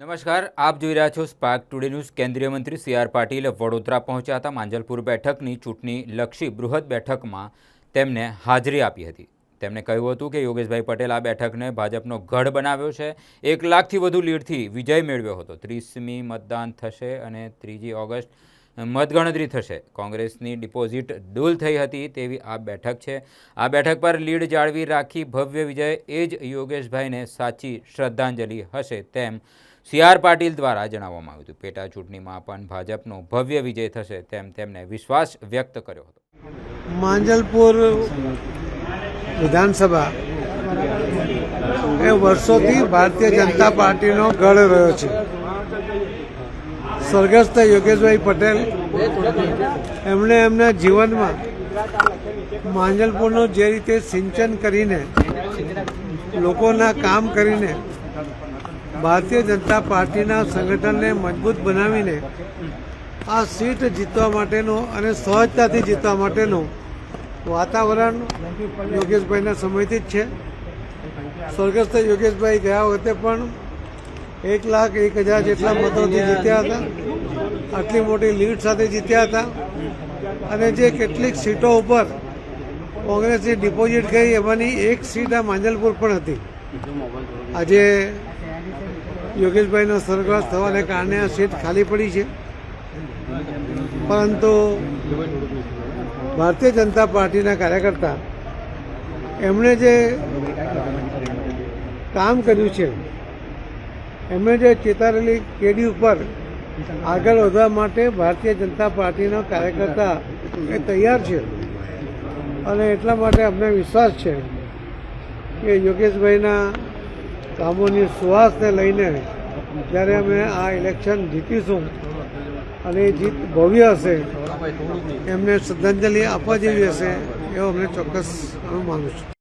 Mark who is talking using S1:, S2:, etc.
S1: નમસ્કાર, આપ જોઈ રહ્યા છો સ્પાર્ક ટુડે ન્યૂઝ। કેન્દ્રીય મંત્રી સી.આર. પાટીલ વડોદરા પહોંચ્યા હતા। માંજલપુર બેઠકની ચૂંટણીલક્ષી બૃહદ બેઠકમાં તેમને હાજરી આપી હતી। તેમણે કહ્યું હતું કે યોગેશભાઈ પટેલ આ બેઠકને ભાજપનો ગઢ બનાવ્યો છે। 1 લાખથી વધુ લીડથી વિજય મેળવ્યો હતો। 30મી મતદાન થશે અને 3 ઓગસ્ટ મતગણતરી થશે। કોંગ્રેસની ડિપોઝિટ ડૂલ થઈ હતી તેવી આ બેઠક છે। આ બેઠક પર લીડ જાળવી રાખી ભવ્ય વિજય એ જ યોગેશભાઈને સાચી શ્રદ્ધાંજલિ હશે તેમ સી.આર. પાટીલ દ્વારા જણાવવામાં આવ્યું હતું। પેટા ચૂંટણીમાં પણ ભાજપનો ભવ્ય વિજય થશે તેમ તેમણે વિશ્વાસ વ્યક્ત કર્યો હતો।
S2: માંજલપુર વિધાનસભા એ વર્ષોથી ભારતીય જનતા પાર્ટીનો ગઢ રહ્યો છે। સ્વર્ગસ્થ યોગેશભાઈ પટેલ એમણે એમના જીવનમાં માંજલપુરનું જે રીતે સિંચન કરીને લોકોના કામ કરીને ભારતીય જનતા પાર્ટીના સંગઠનને મજબૂત બનાવીને આ સીટ જીતવા માટેનું અને સહજતાથી જીતવા માટેનું વાતાવરણ યોગેશભાઈના સમયથી જ છે। સ્વર્ગસ્થ યોગેશભાઈ ગયા વખતે પણ 1,01,000 જેટલા મતોથી જીત્યા હતા। આટલી મોટી લીડ સાથે જીત્યા હતા અને જે કેટલીક સીટો ઉપર કોંગ્રેસની ડિપોઝિટ ગઈ એમાંની એક સીટ આ માંજલપુર પણ હતી। આજે યોગેશભાઈનો સ્વર્ગવાસ થવાને કારણે આ સીટ ખાલી પડી છે, પરંતુ ભારતીય જનતા પાર્ટીના કાર્યકર્તા એમણે જે કામ કર્યું છે, એમણે જે ચેતારેલી કેડી ઉપર આગળ વધવા માટે ભારતીય જનતા પાર્ટીનો કાર્યકર્તા એ તૈયાર છે અને એટલા માટે અમને વિશ્વાસ છે કે યોગેશભાઈના કામોની સુવાસને લઈને જ્યારે અમે આ ઇલેક્શન જીતીશું અને એ જીત ભવ્ય હશે, એમને શ્રદ્ધાંજલિ આપવા જેવી હશે એવું અમને ચોક્કસ માનું છું।